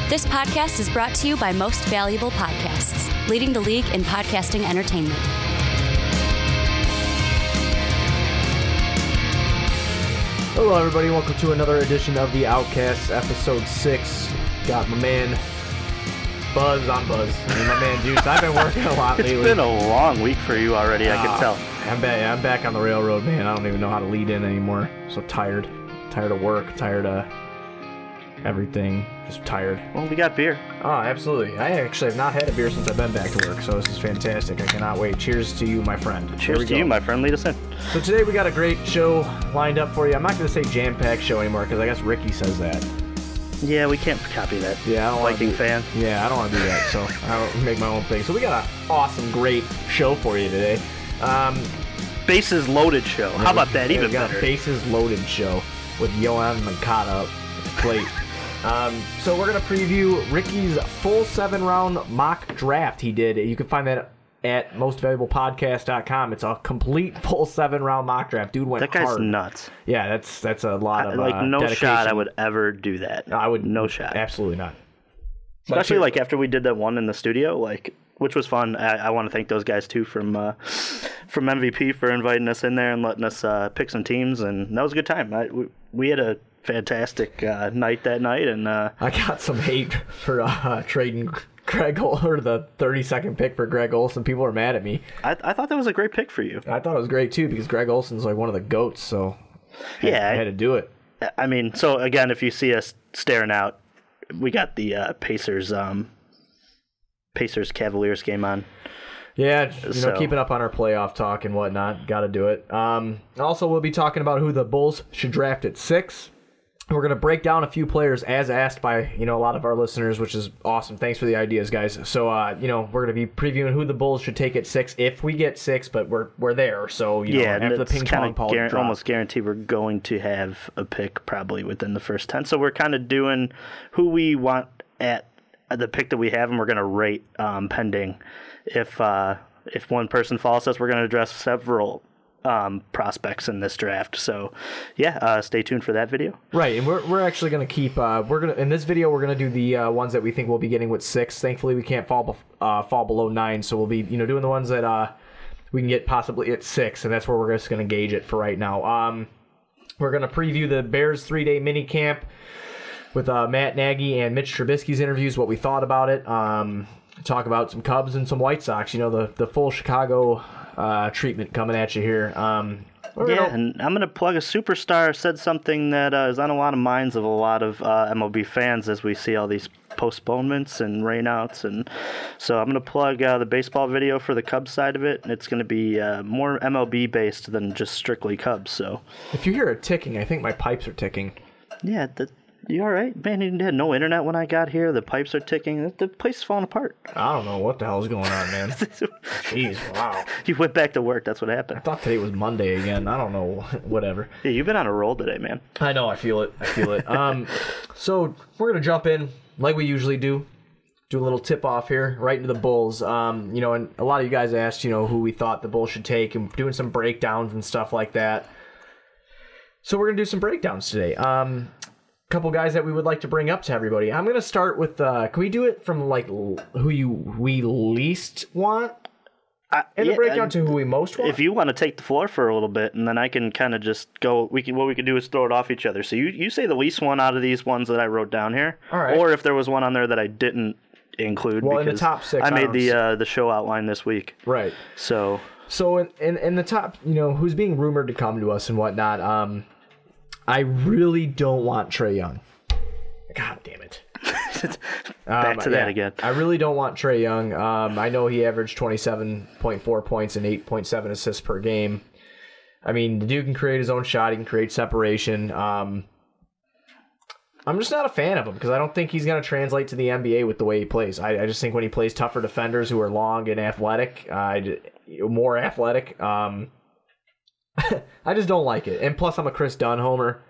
This podcast is brought to you by Most Valuable Podcasts, leading the league in podcasting entertainment. Hello, everybody. Welcome to another edition of The Outcasts, episode 6. Got my man Buzz on Buzz and my man Juice. I've been working a lot lately. It's been a long week for you already, I can tell. I'm back on the railroad, man. I don't even know how to lead in anymore. So tired. Tired of work. Tired of everything. Just tired. Well, we got beer. Oh, absolutely. I actually have not had a beer since I've been back to work, so this is fantastic. I cannot wait. Cheers to you, my friend. Cheers to you, my friend. Lead us in. So today we got a great show lined up for you. I'm not going to say jam-packed show anymore because I guess Ricky says that. Yeah, we can't copy that. Yeah, I don't Viking fan. Yeah, I don't want to do that, so I'll make my own thing. So we got an awesome, great show for you today. Bases loaded show. How about that? Even we got better. A bases loaded show with Yohan Moncada up at the plate. So we're going to preview Ricky's full 7-round mock draft he did. You can find that at mostvaluablepodcast.com. It's a complete full 7-round mock draft. Dude went hard. That guy's nuts. Yeah, that's a lot of no dedication. shot I would ever do that. I would. No shot. Absolutely not. Especially like after we did that one in the studio, like, which was fun. I want to thank those guys too from MVP for inviting us in there and letting us pick some teams, and that was a good time. We had a fantastic night that night, and I got some hate for trading Greg or the 32nd pick for Greg Olson. People were mad at me. I thought that was a great pick for you. I thought it was great too because Greg Olson's like one of the GOATs, so I had to do it. I mean, so again, if you see us staring out, we got the Pacers Cavaliers game on. Yeah, keeping up on our playoff talk and whatnot. Got to do it. Also, we'll be talking about who the Bulls should draft at 6. We're going to break down a few players as asked by, a lot of our listeners, which is awesome. Thanks for the ideas, guys. So, we're going to be previewing who the Bulls should take at 6 if we get 6, but we're there. So, after the ping pong ball drop. Almost guaranteed we're going to have a pick probably within the first 10. So, we're kind of doing who we want at the pick that we have, and we're going to rate pending. If one person falls us, we're going to address several prospects in this draft. So stay tuned for that video. Right, and we're actually going to keep in this video we're going to do the ones that we think we'll be getting with 6. Thankfully we can't fall below 9, so we'll be doing the ones that we can get possibly at 6, and that's where we're just going to gauge it for right now. We're going to preview the Bears 3-day mini camp with Matt Nagy and Mitch Trubisky's interviews, what we thought about it. Talk about some Cubs and some White Sox, the full Chicago treatment coming at you here. And I'm going to plug a superstar said something that is on a lot of minds of a lot of MLB fans as we see all these postponements and rainouts. And so I'm going to plug the baseball video for the Cubs side of it. And it's going to be more MLB based than just strictly Cubs. So if you hear it ticking, I think my pipes are ticking. Yeah, you all right? Man, you had no internet when I got here. The pipes are ticking. The place is falling apart. I don't know what the hell is going on, man. Jeez, wow. You went back to work. That's what happened. I thought today was Monday again. I don't know. Whatever. Yeah, you've been on a roll today, man. I know. I feel it. So we're going to jump in like we usually do. Do a little tip-off here, right into the Bulls. And a lot of you guys asked, who we thought the Bulls should take, and doing some breakdowns and stuff like that. So we're going to do some breakdowns today. Couple guys that we would like to bring up to everybody. I'm going to start with, can we do it from like who we least want? And the breakdown to who we most want? If you want to take the floor for a little bit, and then I can kind of just go, what we can do is throw it off each other. So you say the least one out of these ones that I wrote down here. All right. Or if there was one on there that I didn't include. Well, in the top 6. I made the show outline this week. Right. So in the top, who's being rumored to come to us and whatnot, I really don't want Trae Young. God damn it. Back to that again. I really don't want Trae Young. I know he averaged 27.4 points and 8.7 assists per game. I mean, the dude can create his own shot. He can create separation. I'm just not a fan of him because I don't think he's going to translate to the NBA with the way he plays. I just think when he plays tougher defenders who are long and athletic, more athletic, I just don't like it. And plus, I'm a Chris Dunn homer.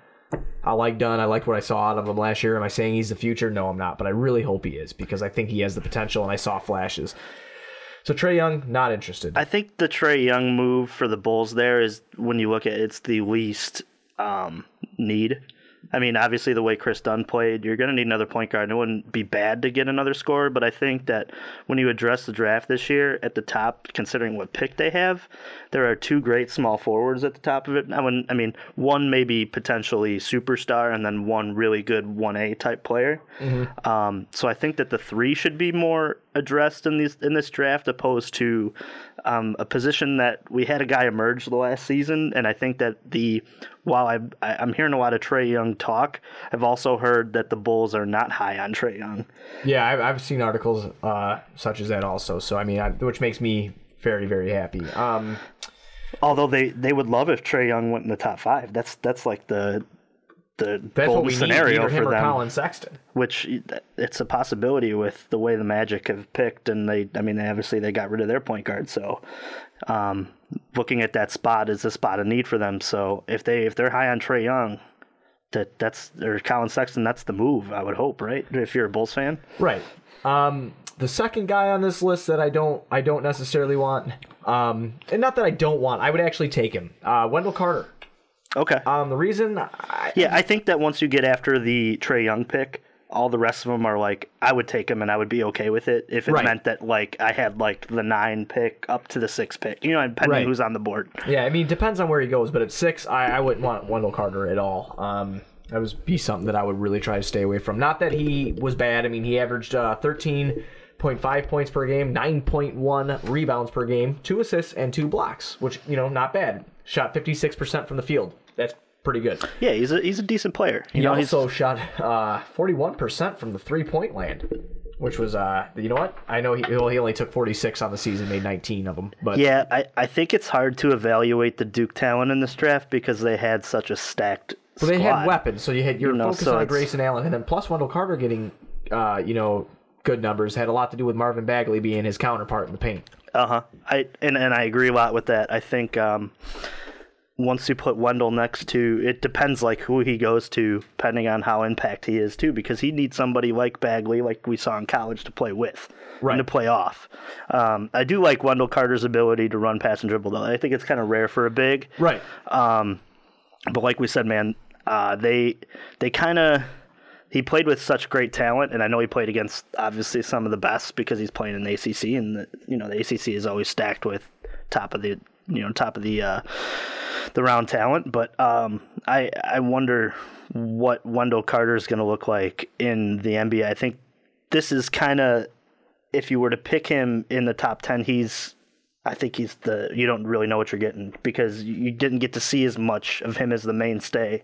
I like Dunn. I liked what I saw out of him last year. Am I saying he's the future? No, I'm not. But I really hope he is because I think he has the potential, and I saw flashes. So Trae Young, not interested. I think the Trae Young move for the Bulls there is, when you look at it, it's the least need. I mean, obviously, the way Chris Dunn played, you're going to need another point guard. It wouldn't be bad to get another scorer, but I think that when you address the draft this year at the top, considering what pick they have, there are 2 great small forwards at the top of it. I mean, one maybe potentially superstar, and then one really good 1A type player. So I think that the 3 should be more addressed in this draft, opposed to a position that we had a guy emerge the last season, and I think that while I'm hearing a lot of Trae Young talk, I've also heard that the Bulls are not high on Trae Young. Yeah, I've seen articles such as that also. So I mean, which makes me very, very happy. Although they would love if Trae Young went in the top 5. That's like the what we scenario need, him for or them. Colin Sexton. Which it's a possibility with the way the Magic have picked, and they got rid of their point guard. So, looking at that spot is a spot of need for them. So if they're high on Trae Young, or Colin Sexton, that's the move. I would hope, right? If you're a Bulls fan, right? The second guy on this list that I don't necessarily want, and not that I don't want, I would actually take him, Wendell Carter. Okay. The reason, I think that once you get after the Trae Young pick, all the rest of them are like, I would take him and I would be okay with it if it meant that like I had like the 9 pick up to the 6 pick, depending who's on the board. Yeah, I mean, depends on where he goes, but at 6, I wouldn't want Wendell Carter at all. That would be something that I would really try to stay away from. Not that he was bad. I mean, he averaged 13.5 points per game, 9.1 rebounds per game, 2 assists and 2 blocks, which, not bad. Shot 56% from the field. That's pretty good. Yeah, he's a decent player. He also shot 41% from the 3-point land, which was, you know what? I know he only took 46 on the season, made 19 of them. But yeah, I think it's hard to evaluate the Duke talent in this draft because they had such a stacked squad. They had weapons, so you're focused on Grayson Allen, and then plus Wendell Carter getting, good numbers had a lot to do with Marvin Bagley being his counterpart in the paint. And I agree a lot with that. I think once you put Wendell next to, it depends like who he goes to, depending on how impact he is too, because he needs somebody like Bagley, like we saw in college, to play with and to play off. I do like Wendell Carter's ability to run, pass, and dribble, though. I think it's kind of rare for a big. Right. But like we said, man, they kind of. He played with such great talent, and I know he played against obviously some of the best because he's playing in the ACC, and the ACC is always stacked with top of the round talent. But I wonder what Wendell Carter is going to look like in the NBA. I think this is kind of, if you were to pick him in the top 10, I think you don't really know what you're getting because you didn't get to see as much of him as the mainstay,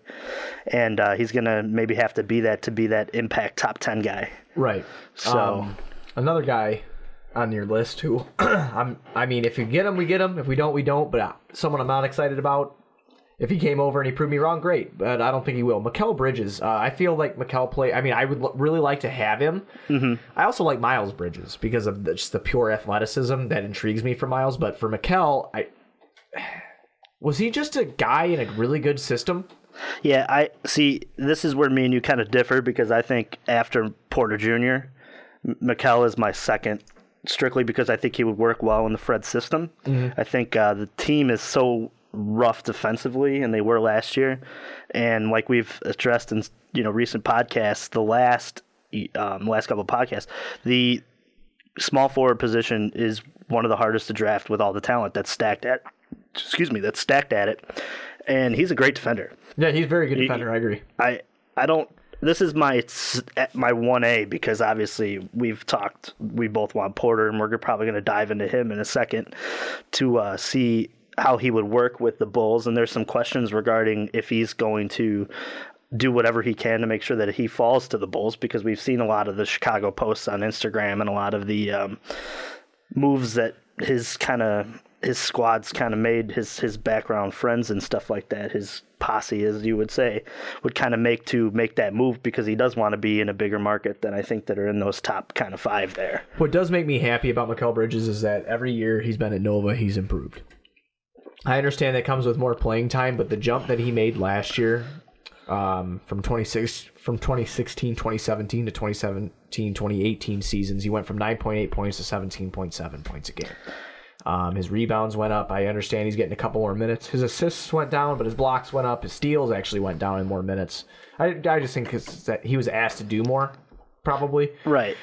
and he's gonna maybe have to be that impact top 10 guy. Right. So another guy on your list who, I mean, if you get him, we get him. If we don't, we don't. But someone I'm not excited about. If he came over and he proved me wrong, great. But I don't think he will. Mikal Bridges. I feel like Mikal I would really like to have him. Mm-hmm. I also like Miles Bridges because of just the pure athleticism that intrigues me for Miles. But for Mikal, was he just a guy in a really good system? Yeah, I see. This is where me and you kind of differ because I think after Porter Jr., Mikal is my second, strictly because I think he would work well in the Fred system. Mm-hmm. I think the team is so rough defensively, and they were last year. And like we've addressed in recent podcasts, the last couple of podcasts, the small forward position is one of the hardest to draft with all the talent that's stacked at it. And he's a great defender. Yeah, he's a very good defender. I agree. I don't. This is my 1A because obviously we both want Porter, and we're probably going to dive into him in a second to see how he would work with the Bulls. And there's some questions regarding if he's going to do whatever he can to make sure that he falls to the Bulls, because we've seen a lot of the Chicago posts on Instagram and a lot of the moves that his squad's kind of made, his background friends and stuff like that, his posse, as you would say, would kind of make that move because he does want to be in a bigger market than I think that are in those top kind of 5 there. What does make me happy about Mikal Bridges is that every year he's been at Nova, he's improved. I understand that comes with more playing time, but the jump that he made last year from 2016, 2017 to 2017, 2018 seasons, he went from 9.8 points to 17.7 points a game. His rebounds went up. I understand he's getting a couple more minutes. His assists went down, but his blocks went up. His steals actually went down in more minutes. I just think that he was asked to do more, probably. Right.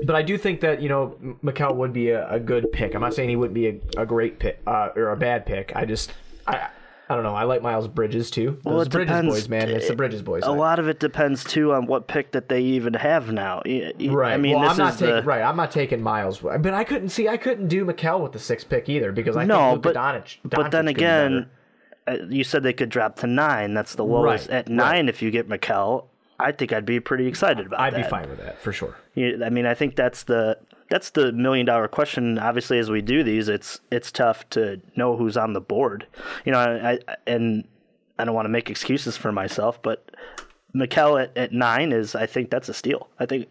But I do think that, Mikal would be a good pick. I'm not saying he wouldn't be a great pick or a bad pick. I don't know. I like Miles Bridges, too. Those Bridges boys, man. It's the Bridges boys. A lot of it depends, too, on what pick that they even have now. Right. I mean, I'm not taking Miles. But I couldn't do Mikal with the 6th pick either because I think Luka Doncic. But then again, you said they could drop to 9. That's the lowest. At 9, if you get Mikal, I think I'd be pretty excited about that. I'd be fine with that, for sure. I mean, I think that's the $1 million question. Obviously, as we do these, it's tough to know who's on the board. I don't want to make excuses for myself, but Mikal at 9 I think that's a steal. I think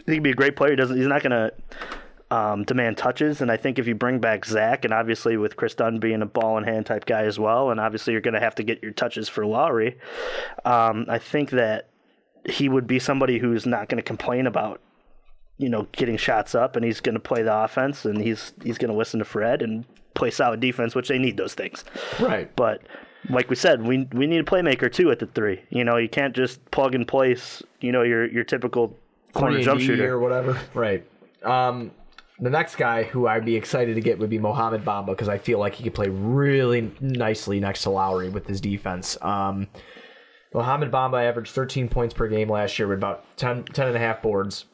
he'd be a great player. He's not going to demand touches, and I think if you bring back Zach, and obviously with Chris Dunn being a ball in hand type guy as well, and obviously you're going to have to get your touches for Lowry, I think that he would be somebody who's not going to complain about getting shots up, and he's going to play the offense, and he's going to listen to Fred and play solid defense, which they need those things. Right. But like we said, we need a playmaker too at the 3. You can't just plug and place, your typical corner jump shooter or whatever. Right. The next guy who I'd be excited to get would be Mohamed Bamba because I feel like he could play really nicely next to Lowry with his defense. Mohamed Bamba averaged 13 points per game last year with about 10 and a half boards.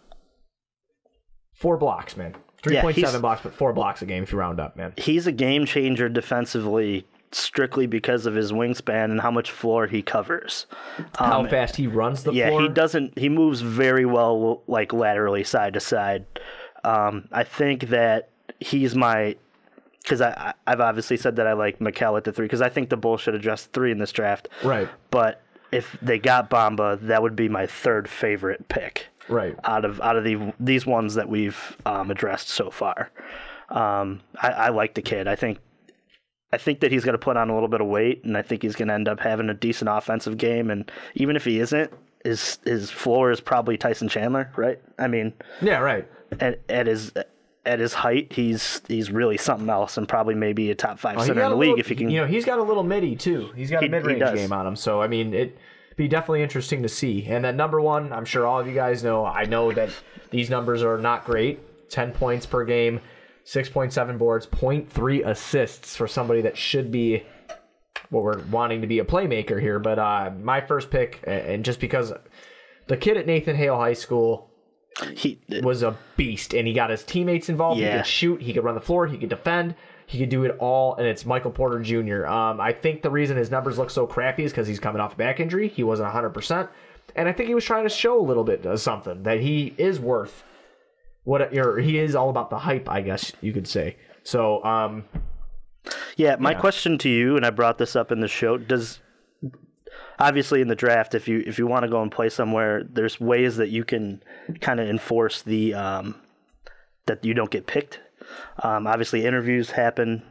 4 blocks, man. 3.7 blocks, but 4 blocks a game if you round up, man. He's a game changer defensively strictly because of his wingspan and how much floor he covers. How fast he runs the floor. Yeah, he moves very well, laterally side to side. I think that he's because I've obviously said that I like Mikal at the 3 because I think the Bulls should address 3 in this draft. Right. But if they got Bamba, that would be my 3rd favorite pick. Right. Out of these ones that we've addressed so far. I like the kid. I think that he's going to put on a little bit of weight, and I think he's going to end up having a decent offensive game. And even if he isn't, his floor is probably Tyson Chandler, right? I mean, yeah, right. At his height, he's really something else, and probably maybe a top 5 center in the league if he can. He's got a little midi too. He's got a mid-range game on him, so I mean it'd be definitely interesting to see. And that number 1, I'm sure all of you guys know. I know that these numbers are not great. 10 points per game, 6.7 boards, 0.3 assists for somebody that should be what we're wanting to be a playmaker here. But my first pick, and just because the kid at Nathan Hale High School. He was a beast, and he got his teammates involved. Yeah. He could shoot, he could run the floor, he could defend, he could do it all, and it's Michael Porter Jr. I think the reason his numbers look so crappy is because he's coming off a back injury. He wasn't 100%, and I think he was trying to show a little bit of something, that he is worth he is all about the hype, I guess you could say. So, my question to you, and I brought this up in the show, obviously in the draft, if you want to go and play somewhere, there's ways that you can kind of enforce the that you don't get picked. Obviously interviews happen.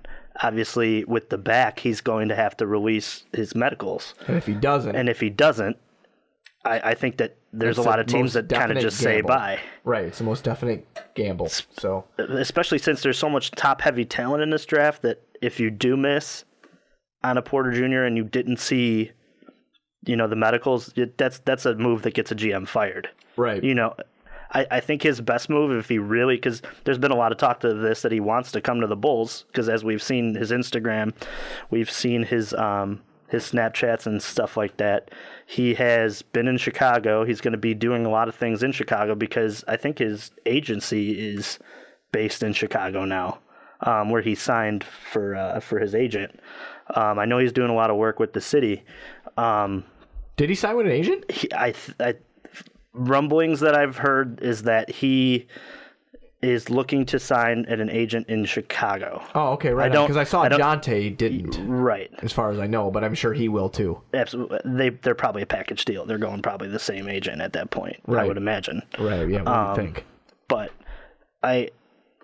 Obviously with the back, he's going to have to release his medicals. And if he doesn't, I think that there's a lot of teams that kind of just say bye. Right, it's the most definite gamble. So especially since there's so much top-heavy talent in this draft that if you do miss on a Porter Jr. and you didn't see the medicals, that's a move that gets a GM fired. Right. I think his best move, if he really, because there's been a lot of talk to this that he wants to come to the Bulls, because as we've seen his Instagram, we've seen his Snapchats and stuff like that. He has been in Chicago. He's going to be doing a lot of things in Chicago because I think his agency is based in Chicago now, where he signed for his agent. I know he's doing a lot of work with the city. Did he sign with an agent? Rumblings that I've heard is that he is looking to sign at an agent in Chicago. Oh, okay, right. Because I saw Jonte didn't. Right. As far as I know, but I'm sure he will too. Absolutely. They're probably a package deal. They're going probably the same agent at that point, right. I would imagine. Right, yeah, what do you think? But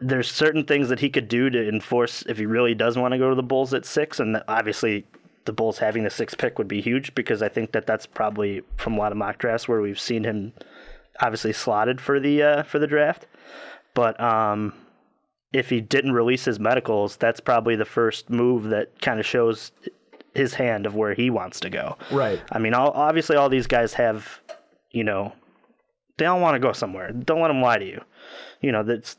there's certain things that he could do to enforce if he really does want to go to the Bulls at 6, and obviously the Bulls having the 6th pick would be huge because I think that's probably from a lot of mock drafts where we've seen him obviously slotted for the draft. But if he didn't release his medicals, that's probably the first move that kind of shows his hand of where he wants to go. Right. I mean, obviously all these guys have, they all want to go somewhere. Don't let them lie to you. That's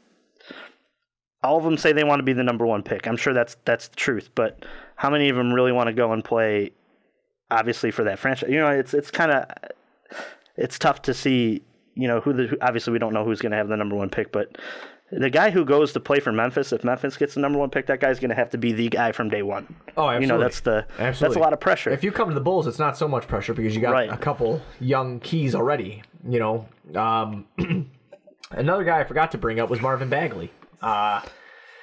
all of them say they want to be the number one pick. I'm sure that's the truth, but how many of them really want to go and play, obviously, for that franchise? It's kind of, it's tough to see, obviously we don't know who's going to have the number one pick, but the guy who goes to play for Memphis, if Memphis gets the number one pick, that guy's going to have to be the guy from day one. Oh, absolutely. That's a lot of pressure. If you come to the Bulls, it's not so much pressure because you got a couple young keys already. Another guy I forgot to bring up was Marvin Bagley.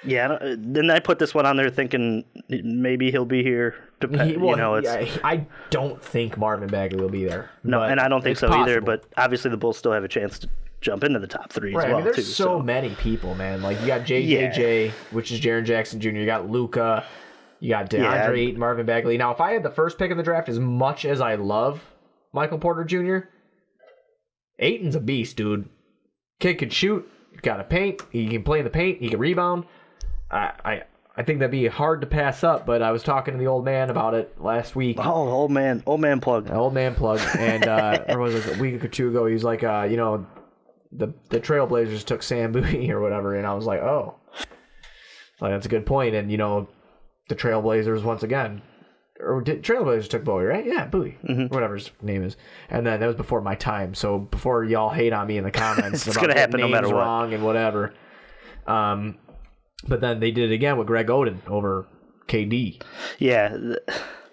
Then I put this one on there thinking maybe he'll be here. I don't think Marvin Bagley will be there. No, and I don't think so either. But obviously, the Bulls still have a chance to jump into the top three as well. There's so many people, man. Like you got JJJ, which is Jaren Jackson Jr. You got Luka. You got DeAndre Ayton, Marvin Bagley. Now, if I had the first pick in the draft, as much as I love Michael Porter Jr., Ayton's a beast, dude. Kid can shoot. Got to paint. He can play in the paint. He can rebound. I think that'd be hard to pass up. But I was talking to the old man about it last week. Oh, old man plug. Old man plug. And or was it a week or two ago? He was like, the Trailblazers took Sam Bowie or whatever, and I was like, oh, like that's a good point. And the Trailblazers once again. Or Trailblazers took Bowie, right? Yeah, Bowie, whatever his name is. And then that was before my time. So before y'all hate on me in the comments it's about gonna happen no matter what, wrong and whatever. But then they did it again with Greg Oden over KD. Yeah.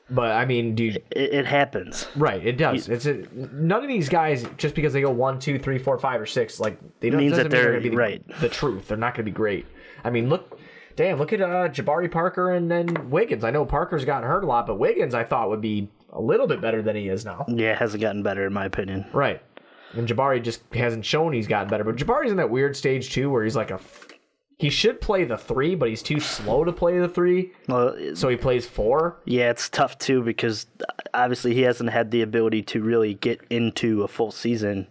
But I mean, dude, it happens. Right, it does. None of these guys, just because they go 1, 2, 3, 4, 5, or 6, like they don't means that they're going to be the truth. They're not going to be great. I mean, look at Jabari Parker and then Wiggins. I know Parker's gotten hurt a lot, but Wiggins I thought would be a little bit better than he is now. Yeah, it hasn't gotten better in my opinion. Right, and Jabari just hasn't shown he's gotten better. But Jabari's in that weird stage too, where he's like he should play the 3, but he's too slow to play the 3. Well, so he plays 4. Yeah, it's tough too because obviously he hasn't had the ability to really get into a full season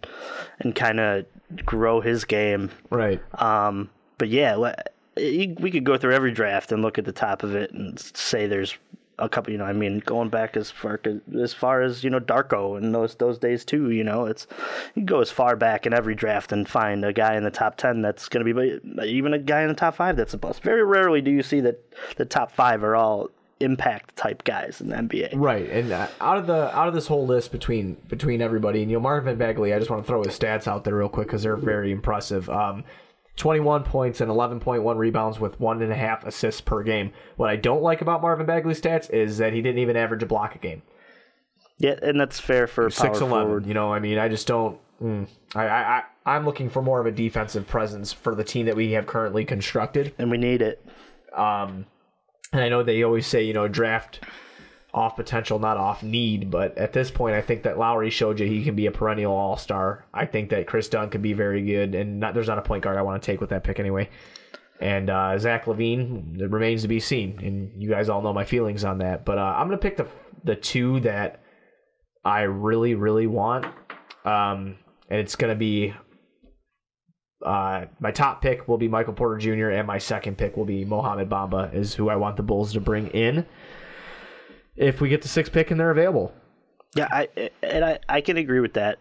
and kind of grow his game. Right. But yeah, we could go through every draft and look at the top of it and say there's a couple. Going back as far as Darko and those days too. You can go as far back in every draft and find a guy in the top 10 that's going to be even a guy in the top 5 that's a bust. Very rarely do you see that the top 5 are all impact type guys in the NBA. Right, and out of this whole list between everybody, and Marvin Bagley, I just want to throw his stats out there real quick because they're very impressive. 21 points and 11.1 rebounds with 1.5 assists per game. What I don't like about Marvin Bagley's stats is that he didn't even average a block a game. Yeah, and that's fair for 6'11". Forward. I just don't. I'm looking for more of a defensive presence for the team that we have currently constructed, and we need it. And I know they always say draft off potential, not off need. But at this point, I think that Lowry showed you he can be a perennial all-star. I think that Chris Dunn could be very good, and there's not a point guard I want to take with that pick anyway. And Zach LaVine, it remains to be seen, and you guys all know my feelings on that. But I'm going to pick the 2 that I really, really want, and it's going to be my top pick will be Michael Porter Jr., and my second pick will be Mohamed Bamba, is who I want the Bulls to bring in if we get the 6th pick and they're available. Yeah, I can agree with that.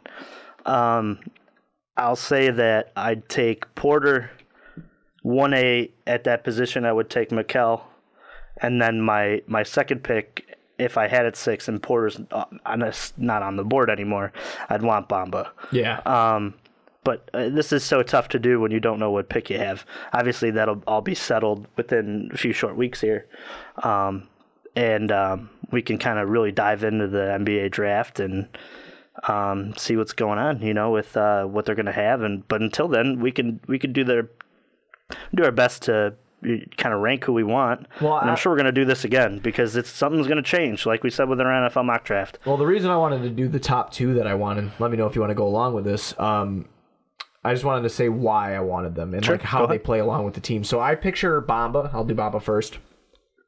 I'll say that I'd take Porter 1A at that position. I would take Mikal, and then my second pick, if I had it 6 and Porter's not on the board anymore, I'd want Bamba. Yeah. But this is so tough to do when you don't know what pick you have. Obviously, that'll all be settled within a few short weeks here. And we can kind of really dive into the NBA draft and see what's going on, with what they're going to have. But until then, we can do our best to kind of rank who we want. Well, and I'm sure we're going to do this again because something's going to change, like we said with our NFL mock draft. Well, the reason I wanted to do the top 2 that I wanted, let me know if you want to go along with this. I just wanted to say why I wanted them and how they play along with the team. So I picture Bamba. I'll do Bamba first.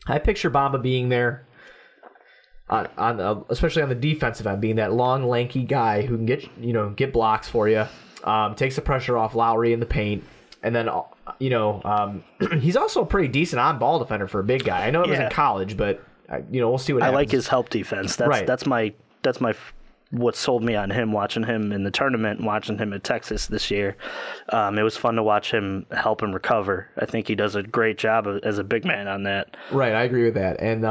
I picture Bamba being there, especially on the defensive end, being that long, lanky guy who can get blocks for you, takes the pressure off Lowry in the paint, and then he's also a pretty decent on-ball defender for a big guy. I know it was in college, but we'll see what happens. I like his help defense. That's my what sold me on him, watching him in the tournament and watching him at Texas this year. It was fun to watch him help him recover. I think he does a great job as a big man on that. Right, I agree with that. And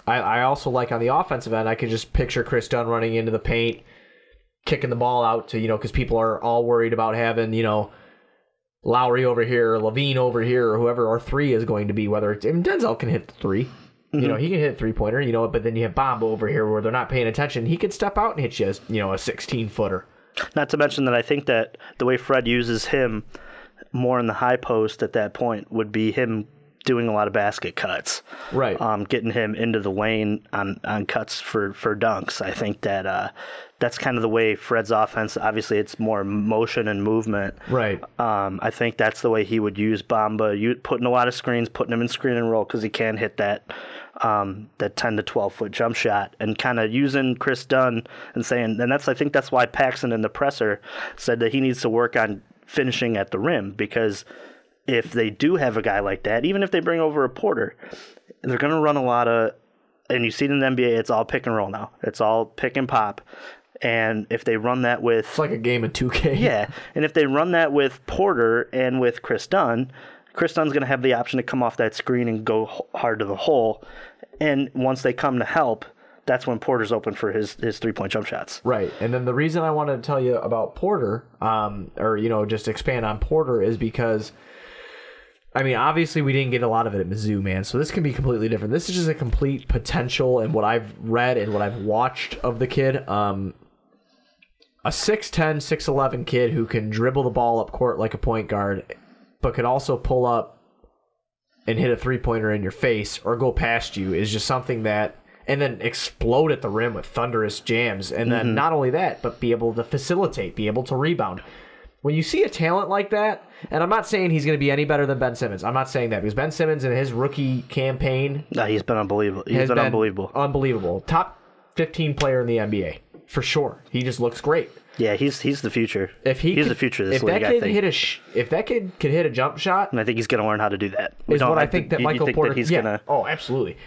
I also like on the offensive end, I could just picture Chris Dunn running into the paint, kicking the ball out to, because people are all worried about having, Lowry over here, or Levine over here, or whoever our three is going to be, whether it's, Denzel can hit the three. Mm-hmm. He can hit a three-pointer, but then you have Bomba over here where they're not paying attention. He could step out and hit you, a 16-footer. Not to mention that I think that the way Fred uses him more in the high post at that point would be him doing a lot of basket cuts. Right. Getting him into the lane on cuts for dunks. I think that that's kind of the way Fred's offense, obviously it's more motion and movement. Right. I think that's the way he would use Bamba, putting a lot of screens, putting him in screen and roll because he can hit that 10 to 12 foot jump shot, and kind of using Chris Dunn and saying, and I think that's why Paxson in the presser said that he needs to work on finishing at the rim, because if they do have a guy like that, even if they bring over a Porter, they're going to run a lot of, and you see it in the NBA, it's all pick and roll now. It's all pick and pop. And if they run that with... It's like a game of 2K. Yeah. And if they run that with Porter and with Chris Dunn's going to have the option to come off that screen and go hard to the hole. And once they come to help, that's when Porter's open for his 3-point jump shots. Right. And then the reason I wanted to tell you about Porter, or just expand on Porter, is because... obviously we didn't get a lot of it at Mizzou, man, so this can be completely different. This is just a complete potential, and what I've read and what I've watched of the kid. A 6'10", 6'11" kid who can dribble the ball up court like a point guard, but could also pull up and hit a three-pointer in your face or go past you is just something that... And then explode at the rim with thunderous jams. And then not only that, but be able to facilitate, be able to rebound. When you see a talent like that, and I'm not saying he's going to be any better than Ben Simmons. I'm not saying that, because Ben Simmons in his rookie campaign... No, he's been unbelievable. He's been unbelievable. Unbelievable. Top 15 player in the NBA, for sure. He just looks great. Yeah, he's the future. He's the future of this league, I think. If that kid could hit a jump shot... And I think he's going to learn how to do that. I think that Michael Porter... He's gonna... Oh, absolutely.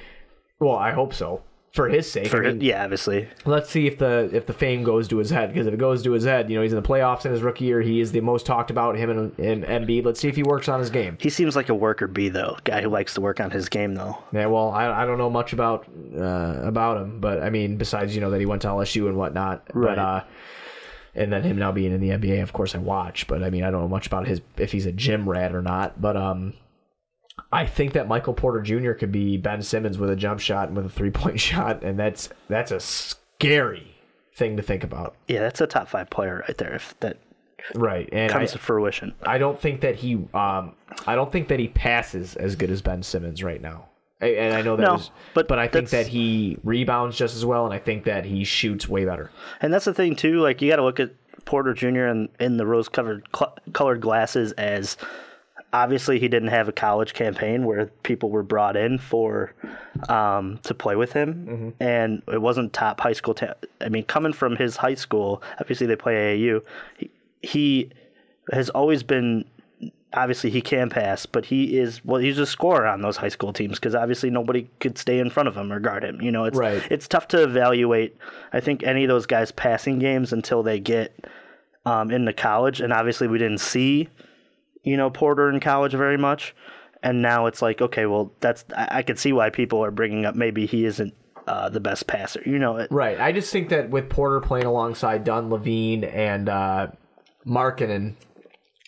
Well, I hope so. For his sake. Yeah, obviously. Let's see if the fame goes to his head, because if it goes to his head, he's in the playoffs in his rookie year. He is the most talked about, him and Embiid. Let's see if he works on his game. He seems like a worker bee, though. Guy who likes to work on his game, though. Yeah, well, I don't know much about him, but besides that he went to LSU and whatnot. Right. But and then him now being in the NBA, of course I watch, but I don't know much about if he's a gym rat or not. But I think that Michael Porter Jr. could be Ben Simmons with a jump shot and with a 3-point shot, and that's a scary thing to think about. Yeah, that's a top 5 player right there. If that right and comes to fruition, I don't think that he passes as good as Ben Simmons right now. And I know that, but I think that he rebounds just as well, and I think that he shoots way better. And that's the thing too. Like, you got to look at Porter Jr. in the rose-colored glasses as. Obviously, he didn't have a college campaign where people were brought in to play with him, and it wasn't top high school. Coming from his high school, obviously they play AAU. He has always been. Obviously, he can pass, but he's a scorer on those high school teams because obviously nobody could stay in front of him or guard him. It's tough to evaluate. I think any of those guys' passing games until they get into college, and obviously we didn't see. Porter in college very much, and now it's like, okay, well, I could see why people are bringing up maybe he isn't the best passer. Right. I just think that with Porter playing alongside Dunn, Levine, and Markkanen,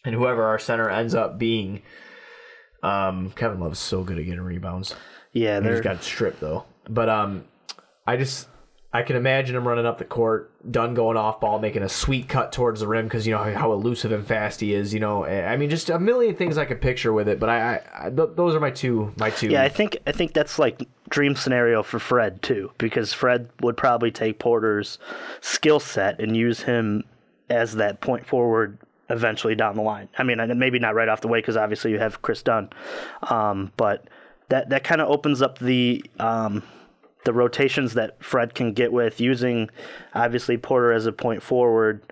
and whoever our center ends up being, Kevin Love's so good at getting rebounds. Yeah, he just got stripped though. But I can imagine him running up the court, Dunn going off ball, making a sweet cut towards the rim because how elusive and fast he is. Just a million things I could picture with it. But those are my two. Yeah, I think that's like dream scenario for Fred too, because Fred would probably take Porter's skill set and use him as that point forward eventually down the line. Maybe not right off the way because obviously you have Chris Dunn, but that kind of opens up the rotations that Fred can get with using, obviously, Porter as a point forward,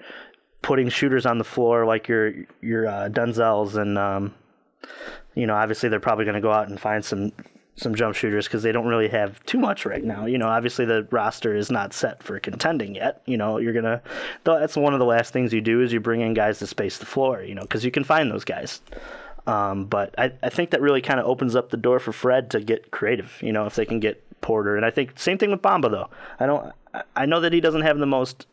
putting shooters on the floor like your Denzels and Obviously they're probably going to go out and find some jump shooters because they don't really have too much right now. Obviously the roster is not set for contending yet. That's one of the last things you do is you bring in guys to space the floor, because you can find those guys. But I think that really kind of opens up the door for Fred to get creative, if they can get Porter. And I think same thing with Bamba, though. I know that he doesn't have the most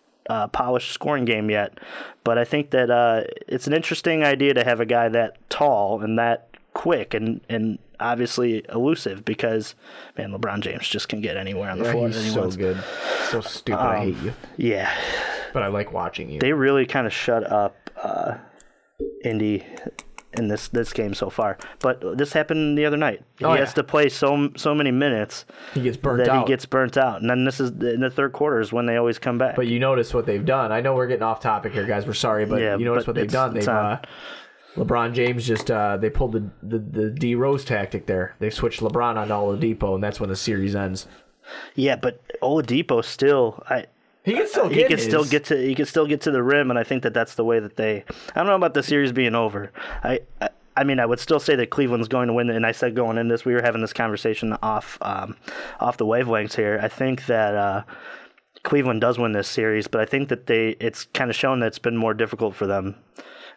polished scoring game yet, but I think that it's an interesting idea to have a guy that tall and that quick and obviously elusive because, man, LeBron James just can get anywhere on the floor. He's so good. So stupid. I hate you. Yeah. But I like watching you. They really kind of shut up Indy in this game so far. But this happened the other night. He has to play so many minutes. He gets burnt out. And then this is in the third quarter is when they always come back. But you notice what they've done. I know we're getting off topic here, guys. We're sorry, but you notice what they've done. They've LeBron James just they pulled the D Rose tactic there. They switched LeBron on Oladipo, and that's when the series ends. Yeah, but Oladipo still he can still get to the rim, and I think that that's the way that they. I don't know about the series being over. I mean, I would still say that Cleveland's going to win, and I said going in this, we were having this conversation off the wavelengths here. I think that Cleveland does win this series, but I think that it's kind of shown that it's been more difficult for them.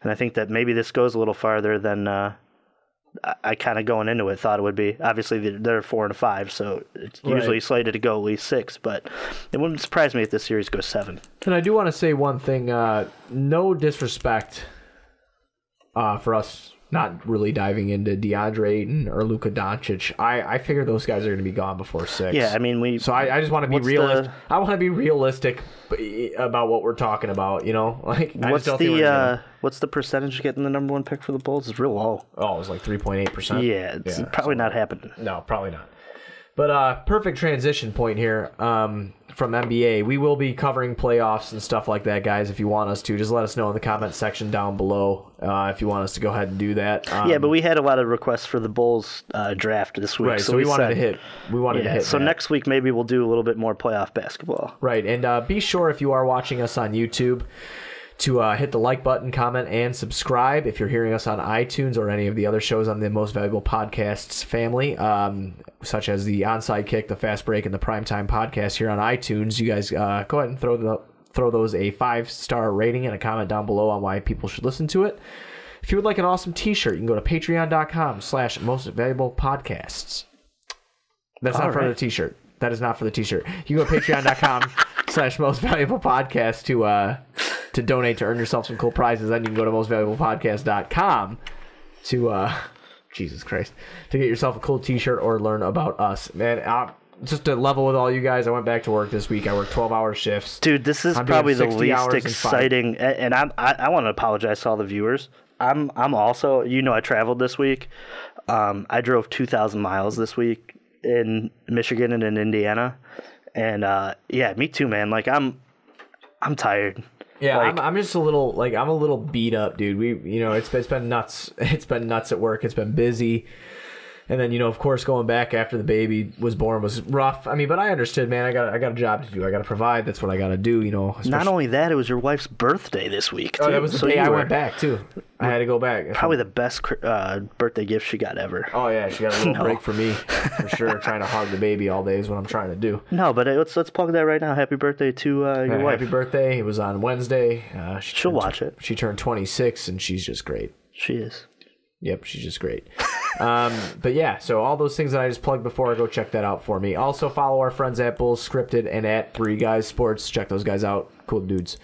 And I think that maybe this goes a little farther than I kind of going into it thought it would be. Obviously, they're 4-5, so it's usually slated to go at least 6. But it wouldn't surprise me if this series goes 7. And I do want to say one thing. No disrespect for us not really diving into DeAndre Ayton or Luka Doncic. I figure those guys are going to be gone before 6. Yeah, I mean So I just want to be realistic. I want to be realistic about what we're talking about. What's the percentage getting the number 1 pick for the Bulls? It's real low. Oh, it was like 3.8%. Yeah, it's probably not happening. No, probably not. But perfect transition point here from NBA. We will be covering playoffs and stuff like that, guys. If you want us to, just let us know in the comment section down below if you want us to go ahead and do that. But we had a lot of requests for the Bulls draft this week. Right, so we wanted to hit. So next week maybe we'll do a little bit more playoff basketball. Right, and be sure if you are watching us on YouTube to hit the like button, comment, and subscribe. If you're hearing us on iTunes or any of the other shows on the Most Valuable Podcasts family, such as the Onside Kick, the Fast Break, and the Primetime Podcast here on iTunes, you guys go ahead and throw those a 5-star rating and a comment down below on why people should listen to it. If you would like an awesome t-shirt, you can go to patreon.com/mostvaluablepodcasts. That's not for the t-shirt. That is not for the t-shirt. You go to patreon.com/mostvaluablepodcast to donate to earn yourself some cool prizes. Then you can go to mostvaluablepodcast.com to Jesus Christ, to get yourself a cool t-shirt or learn about us. Man, just to level with all you guys, I went back to work this week. I worked 12-hour shifts. Dude, this is probably the least exciting. And I want to apologize to all the viewers. I'm also, I traveled this week. I drove 2,000 miles this week in Michigan and in Indiana. And me too, man. Like I'm tired. Yeah, I'm just a little beat up, dude. It's been nuts. It's been nuts at work. It's been busy. And then, of course, going back after the baby was born was rough. I mean, but I understood, man. I got a job to do. I got to provide. That's what I got to do, Not only that, it was your wife's birthday this week, too. Oh, that was the day I went back, too. I had to go back. Probably the best birthday gift she got ever. Oh, yeah. She got a little break for me, for sure. Trying to hug the baby all day is what I'm trying to do. No, but let's plug that right now. Happy birthday to your wife. Happy birthday. It was on Wednesday. She'll watch it. She turned 26, and she's just great. She is. Yep, she's just great. But yeah, so all those things that I just plugged before, go check that out for me. Also follow our friends at Bulls Scripted and at 3 Guys Sports. Check those guys out. Cool dudes.